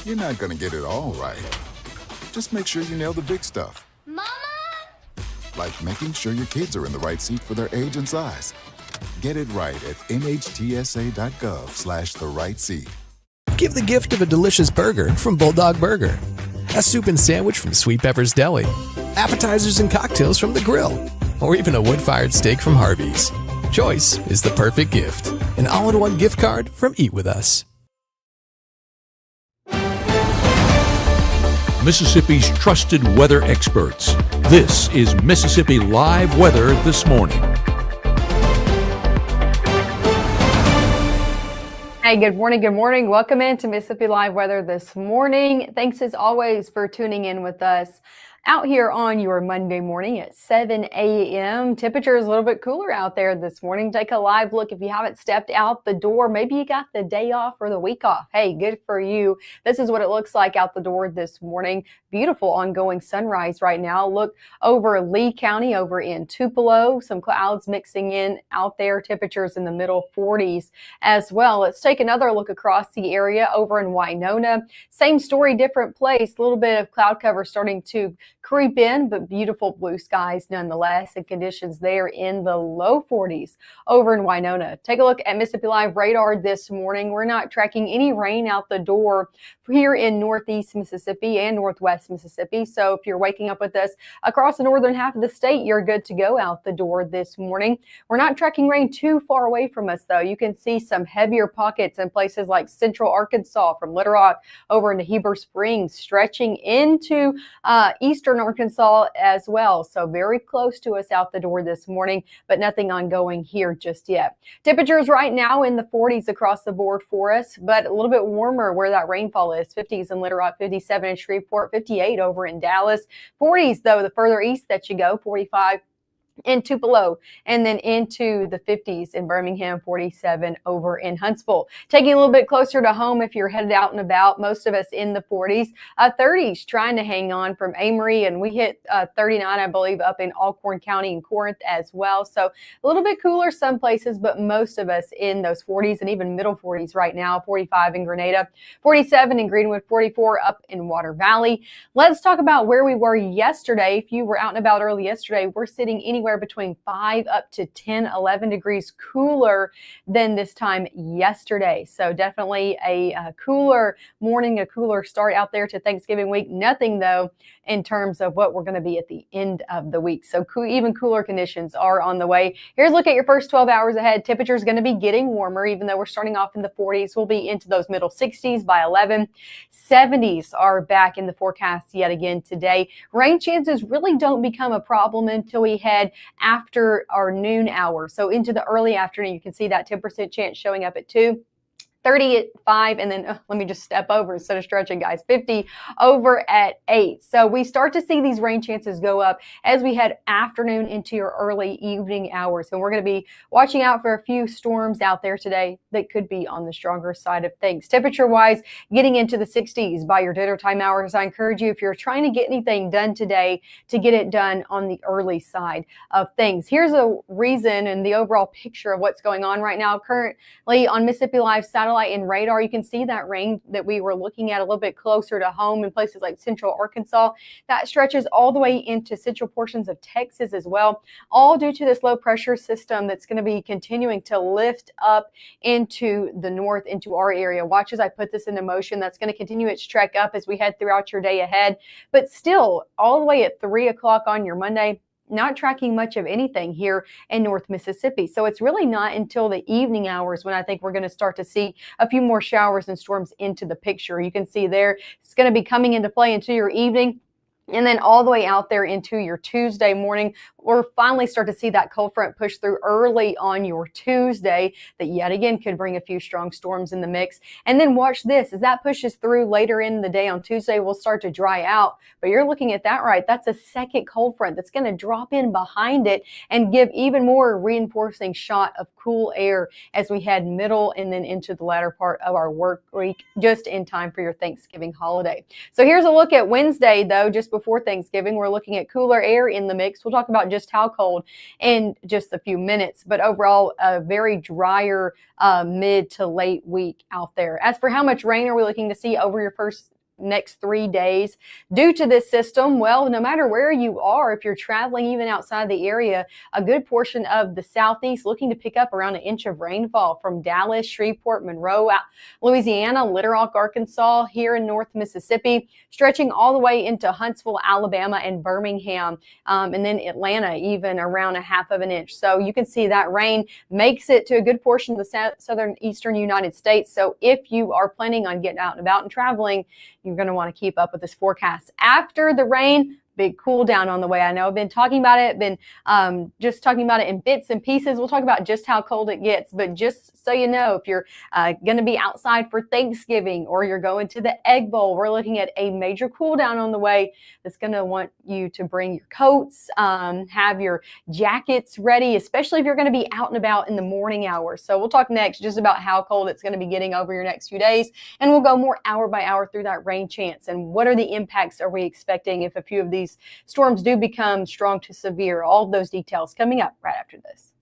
You're not going to get it all right. Just make sure you nail the big stuff. Mama? Like making sure your kids are in the right seat for their age and size. Get it right at nhtsa.gov/the right seat. Give the gift of a delicious burger from Bulldog Burger. A soup and sandwich from Sweet Pepper's Deli. Appetizers and cocktails from The Grill. Or even a wood-fired steak from Harvey's. Choice is the perfect gift. An all-in-one gift card from Eat With Us. Mississippi's trusted weather experts. This is Mississippi Live Weather This Morning. Hey, good morning. Good morning. Welcome into Mississippi Live Weather This Morning. Thanks as always for tuning in with us out here on your Monday morning at 7 a.m. Temperature is a little bit cooler out there this morning. Take a live look. If you haven't stepped out the door, maybe you got the day off or the week off. Hey, good for you. This is what it looks like out the door this morning. Beautiful ongoing sunrise right now. Look over Lee County, over in Tupelo. Some clouds mixing in out there. Temperatures in the middle 40s as well. Let's take another look across the area over in Winona. Same story, different place. A little bit of cloud cover starting to creep in, but beautiful blue skies nonetheless, and conditions there in the low 40s over in Winona. Take a look at Mississippi Live radar this morning. We're not tracking any rain out the door here in northeast Mississippi and northwest Mississippi. So if you're waking up with us across the northern half of the state, you're good to go out the door this morning. We're not tracking rain too far away from us, though. You can see some heavier pockets in places like central Arkansas, from Little Rock over into Heber Springs, stretching into eastern Arkansas as well. So very close to us out the door this morning, but nothing ongoing here just yet. Temperatures right now in the 40s across the board for us, but a little bit warmer where that rainfall is. 50s in Little Rock, 57 in Shreveport, 58 over in Dallas. 40s though, the further east that you go, 45 in Tupelo, and then into the 50s in Birmingham, 47 over in Huntsville. Taking a little bit closer to home if you're headed out and about, most of us in the 40s, 30s trying to hang on from Amory, and we hit 39, I believe, up in Alcorn County and Corinth as well. So a little bit cooler some places, but most of us in those 40s and even middle 40s right now. 45 in Grenada, 47 in Greenwood, 44 up in Water Valley. Let's talk about where we were yesterday. If you were out and about early yesterday, we're sitting anywhere between 5 up to 10, 11 degrees cooler than this time yesterday. So definitely a cooler morning, a cooler start out there to Thanksgiving week. Nothing though in terms of what we're going to be at the end of the week. So even cooler conditions are on the way. Here's a look at your first 12 hours ahead. Temperature is going to be getting warmer, even though we're starting off in the 40s. We'll be into those middle 60s by 11. 70s are back in the forecast yet again today. Rain chances really don't become a problem until we head after our noon hour. So into the early afternoon, you can see that 10% chance showing up at 2. 30 at 5, and then let me just step over instead of stretching, guys. 50 over at 8. So we start to see these rain chances go up as we head afternoon into your early evening hours. And we're going to be watching out for a few storms out there today that could be on the stronger side of things. Temperature-wise, getting into the 60s by your dinner time hours. I encourage you, if you're trying to get anything done today, to get it done on the early side of things. Here's a reason and the overall picture of what's going on right now. Currently on Mississippi Live satellite and radar, you can see that rain that we were looking at a little bit closer to home in places like central Arkansas. That stretches all the way into central portions of Texas as well, all due to this low pressure system that's going to be continuing to lift up into the north, into our area. Watch as I put this into motion. That's going to continue its trek up as we head throughout your day ahead. But still, all the way at 3 o'clock on your Monday, not tracking much of anything here in North Mississippi. So it's really not until the evening hours when I think we're going to start to see a few more showers and storms into the picture. You can see there, it's going to be coming into play into your evening. And then all the way out there into your Tuesday morning, we'll finally start to see that cold front push through early on your Tuesday that yet again could bring a few strong storms in the mix. And then watch this, as that pushes through later in the day on Tuesday, we'll start to dry out. But you're looking at that right. That's a second cold front that's going to drop in behind it and give even more reinforcing shot of cool air as we head middle and then into the latter part of our work week, just in time for your Thanksgiving holiday. So here's a look at Wednesday, though, just before Thanksgiving. We're looking at cooler air in the mix. We'll talk about just how cold in just a few minutes, but overall a very drier mid to late week out there. As for how much rain are we looking to see over your first next 3 days due to this system. Well, no matter where you are, if you're traveling even outside the area, a good portion of the southeast looking to pick up around an inch of rainfall from Dallas, Shreveport, Monroe, Louisiana, Little Rock, Arkansas, here in North Mississippi, stretching all the way into Huntsville, Alabama, and Birmingham, and then Atlanta, even around a half of an inch. So you can see that rain makes it to a good portion of the southern eastern United States. So if you are planning on getting out and about and traveling, you're going to want to keep up with this forecast. After the rain, big cool down on the way. I know I've been talking about it, just talking about it in bits and pieces. We'll talk about just how cold it gets, but just so you know, if you're going to be outside for Thanksgiving or you're going to the Egg Bowl, we're looking at a major cool down on the way that's going to want you to bring your coats, have your jackets ready, especially if you're going to be out and about in the morning hours. So we'll talk next just about how cold it's going to be getting over your next few days, and we'll go more hour by hour through that rain chance and what are the impacts are we expecting if a few of these storms do become strong to severe. All of those details coming up right after this.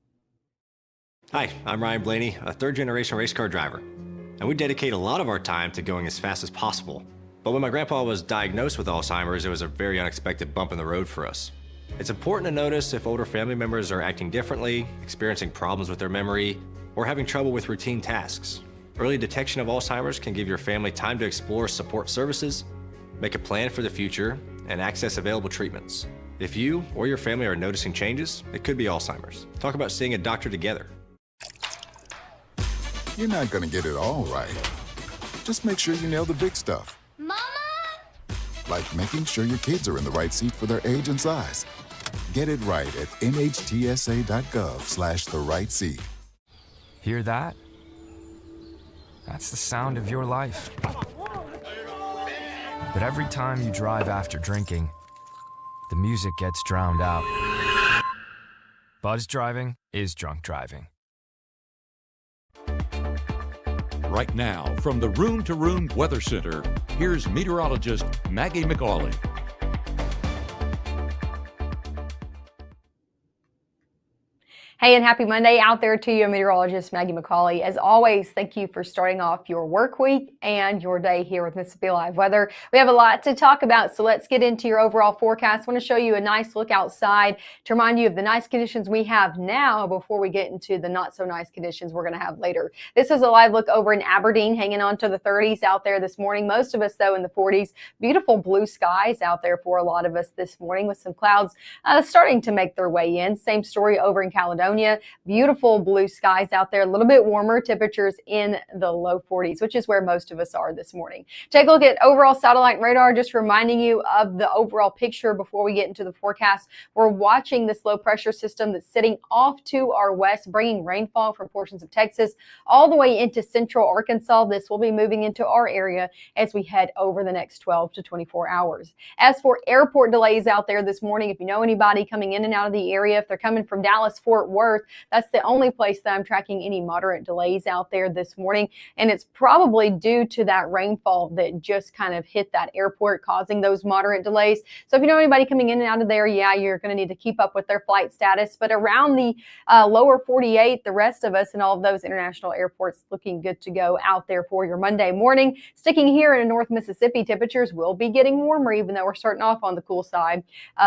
Hi, I'm Ryan Blaney, a third-generation race car driver, and we dedicate a lot of our time to going as fast as possible. But when my grandpa was diagnosed with Alzheimer's, it was a very unexpected bump in the road for us. It's important to notice if older family members are acting differently, experiencing problems with their memory, or having trouble with routine tasks. Early detection of Alzheimer's can give your family time to explore support services, make a plan for the future, and access available treatments. If you or your family are noticing changes, it could be Alzheimer's. Talk about seeing a doctor together. You're not going to get it all right. Just make sure you nail the big stuff. Mama! Like making sure your kids are in the right seat for their age and size. Get it right at nhtsa.gov/the right seat. Hear that? That's the sound of your life. But every time you drive after drinking, the music gets drowned out. Buzz driving is drunk driving. Right now, from the Room to Room Weather Center, here's meteorologist Maggye McAuley. Hey, and happy Monday out there to you, meteorologist Maggye McAuley. As always, thank you for starting off your work week and your day here with Mississippi Live Weather. We have a lot to talk about, so let's get into your overall forecast. I want to show you a nice look outside to remind you of the nice conditions we have now before we get into the not so nice conditions we're going to have later. This is a live look over in Aberdeen, hanging on to the 30s out there this morning. Most of us, though, in the 40s. Beautiful blue skies out there for a lot of us this morning with some clouds starting to make their way in. Same story over in Caledonia. Beautiful blue skies out there, a little bit warmer, temperatures in the low 40s, which is where most of us are this morning. Take a look at overall satellite radar, just reminding you of the overall picture before we get into the forecast. We're watching this low pressure system that's sitting off to our west, bringing rainfall from portions of Texas all the way into central Arkansas. This will be moving into our area as we head over the next 12 to 24 hours. As for airport delays out there this morning, if you know anybody coming in and out of the area, if they're coming from Dallas, Fort Worth, that's the only place that I'm tracking any moderate delays out there this morning. And it's probably due to that rainfall that just kind of hit that airport, causing those moderate delays. So if you know anybody coming in and out of there, yeah, you're going to need to keep up with their flight status. But around the lower 48, the rest of us and all of those international airports looking good to go out there for your Monday morning. Sticking here in North Mississippi, temperatures will be getting warmer, even though we're starting off on the cool side.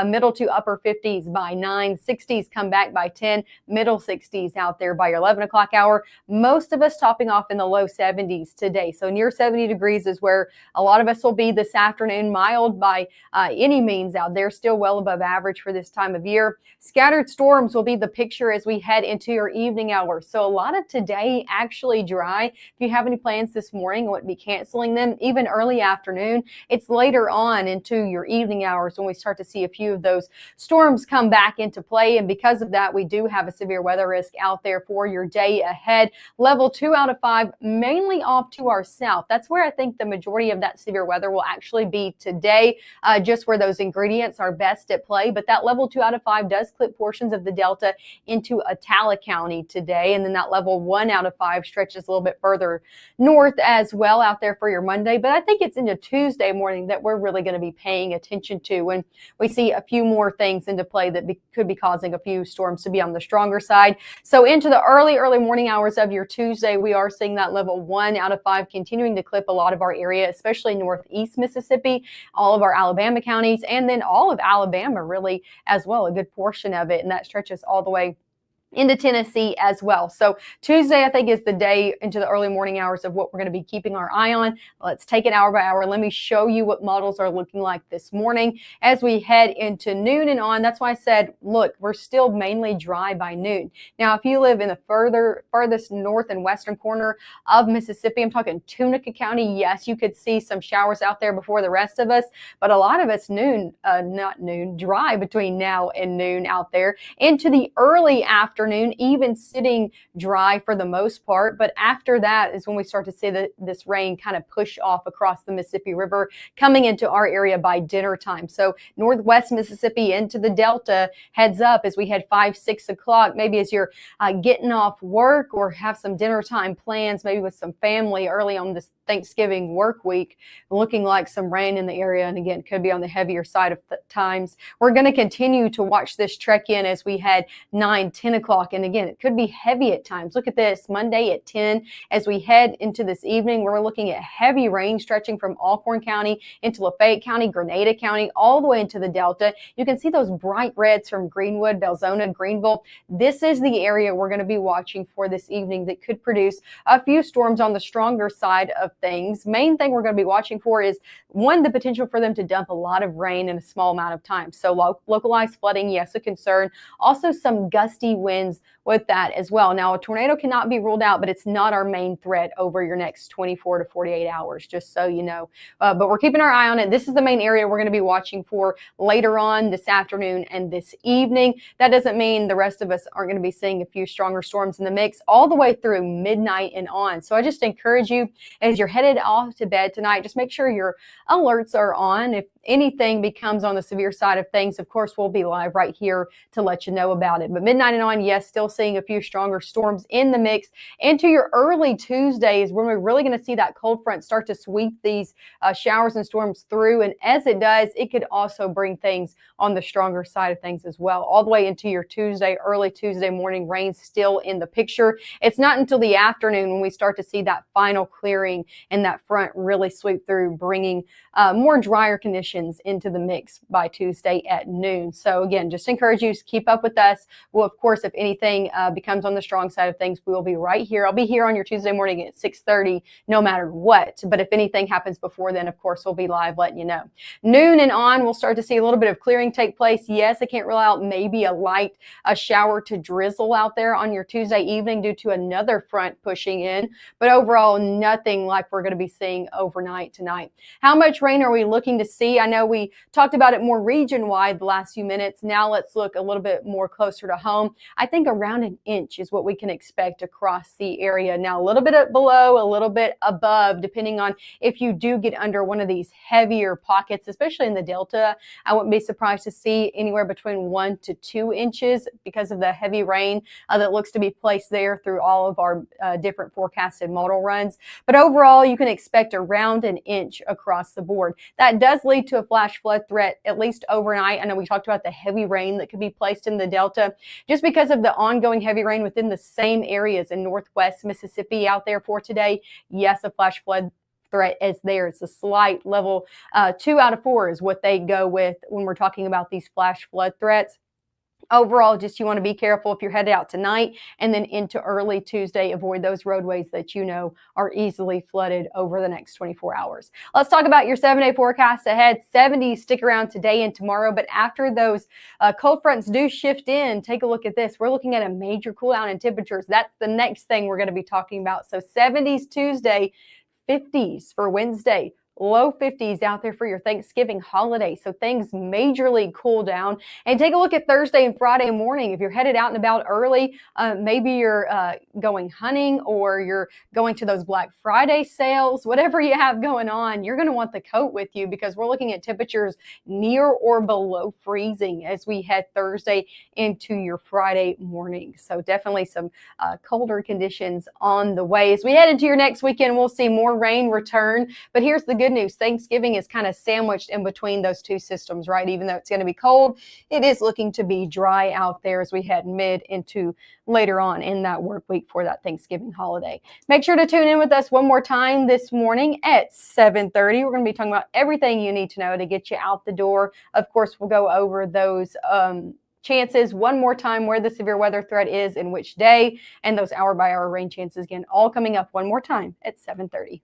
Middle to upper 50s by 9, 60s come back by 10. Middle 60s out there by your 11 o'clock hour. Most of us topping off in the low 70s today. So near 70 degrees is where a lot of us will be this afternoon. Mild by any means out there, still well above average for this time of year. Scattered storms will be the picture as we head into your evening hours. So a lot of today actually dry. If you have any plans this morning, I wouldn't be canceling them. Even early afternoon, it's later on into your evening hours when we start to see a few of those storms come back into play. And because of that, we do have a severe weather risk out there for your day ahead. Level 2 out of 5, mainly off to our south. That's where I think the majority of that severe weather will actually be today, just where those ingredients are best at play. But that level 2 out of 5 does clip portions of the Delta into Attala County today. And then that level 1 out of 5 stretches a little bit further north as well out there for your Monday. But I think it's into Tuesday morning that we're really going to be paying attention to when we see a few more things into play that could be causing a few storms to be on the strong stronger side. So into the early morning hours of your Tuesday, we are seeing that level 1 out of 5 continuing to clip a lot of our area, especially northeast Mississippi, all of our Alabama counties, and then all of Alabama really as well, a good portion of it. And that stretches all the way into Tennessee as well. So Tuesday, I think, is the day into the early morning hours of what we're going to be keeping our eye on. Let's take it hour by hour. Let me show you what models are looking like this morning as we head into noon and on. That's why I said, look, we're still mainly dry by noon. Now, if you live in the furthest north and western corner of Mississippi, I'm talking Tunica County, yes, you could see some showers out there before the rest of us, but a lot of it's dry between now and noon out there into the early afternoon, even sitting dry for the most part. But after that is when we start to see this rain kind of push off across the Mississippi River, coming into our area by dinner time. So northwest Mississippi into the Delta, heads up as we head 5, 6 o'clock, maybe as you're getting off work or have some dinner time plans, maybe with some family early on this Thanksgiving work week, looking like some rain in the area. And again, could be on the heavier side of times. We're going to continue to watch this trek in as we head 9, 10 o'clock. And again, it could be heavy at times. Look at this, Monday at 10. As we head into this evening, we're looking at heavy rain stretching from Alcorn County into Lafayette County, Grenada County, all the way into the Delta. You can see those bright reds from Greenwood, Belzona, Greenville. This is the area we're going to be watching for this evening that could produce a few storms on the stronger side of things. Main thing we're going to be watching for is, one, the potential for them to dump a lot of rain in a small amount of time. So localized flooding, yes, a concern. Also some gusty winds with that as well. Now, a tornado cannot be ruled out, but it's not our main threat over your next 24 to 48 hours, just so you know. But we're keeping our eye on it. This is the main area we're going to be watching for later on this afternoon and this evening. That doesn't mean the rest of us aren't going to be seeing a few stronger storms in the mix all the way through midnight and on. So I just encourage you, as you're headed off to bed tonight, just make sure your alerts are on. If anything becomes on the severe side of things, of course, we'll be live right here to let you know about it. But midnight and on, yes, still seeing a few stronger storms in the mix. Into your early Tuesdays, when we're really going to see that cold front start to sweep these showers and storms through. And as it does, it could also bring things on the stronger side of things as well. All the way into your Tuesday, early Tuesday morning, rain still in the picture. It's not until the afternoon when we start to see that final clearing and that front really sweep through, bringing more drier conditions into the mix by Tuesday at noon. So again, just encourage you to keep up with us. Well, of course, if anything becomes on the strong side of things, we will be right here. I'll be here on your Tuesday morning at 6:30, no matter what. But if anything happens before then, of course, we'll be live letting you know. Noon and on, we'll start to see a little bit of clearing take place. Yes, I can't rule out maybe a shower to drizzle out there on your Tuesday evening due to another front pushing in. But overall, nothing like we're going to be seeing overnight tonight. How much rain are we looking to see? I know we talked about it more region-wide the last few minutes. Now let's look a little bit more closer to home. I think around an inch is what we can expect across the area. Now, a little bit below, a little bit above, depending on if you do get under one of these heavier pockets, especially in the Delta. I wouldn't be surprised to see anywhere between 1 to 2 inches because of the heavy rain that looks to be placed there through all of our different forecasted model runs. But overall, you can expect around an inch across the board. That does lead to a flash flood threat, at least overnight. I know we talked about the heavy rain that could be placed in the Delta just because of the ongoing heavy rain within the same areas in northwest Mississippi out there for today. Yes, a flash flood threat is there. It's a slight level 2 out of 4 is what they go with when we're talking about these flash flood threats. Overall, just you want to be careful if you're headed out tonight and then into early Tuesday. Avoid those roadways that you know are easily flooded over the next 24 hours. Let's talk about your 7-day forecast ahead. 70s stick around today and tomorrow, but after those cold fronts do shift in, take a look at this. We're looking at a major cool down in temperatures. That's the next thing we're going to be talking about. So 70s Tuesday, 50s for Wednesday. Low 50s out there for your Thanksgiving holiday. So things majorly cool down. And take a look at Thursday and Friday morning. If you're headed out and about early, maybe you're going hunting or you're going to those Black Friday sales, whatever you have going on, you're going to want the coat with you because we're looking at temperatures near or below freezing as we head Thursday into your Friday morning. So definitely some colder conditions on the way. As we head into your next weekend, we'll see more rain return. But here's the good good news. Thanksgiving is kind of sandwiched in between those two systems, right? Even though it's going to be cold, it is looking to be dry out there as we head mid into later on in that work week for that Thanksgiving holiday. Make sure to tune in with us one more time this morning at 7:30. We're going to be talking about everything you need to know to get you out the door. Of course, we'll go over those chances one more time, where the severe weather threat is and which day, and those hour by hour rain chances again, all coming up one more time at 7:30.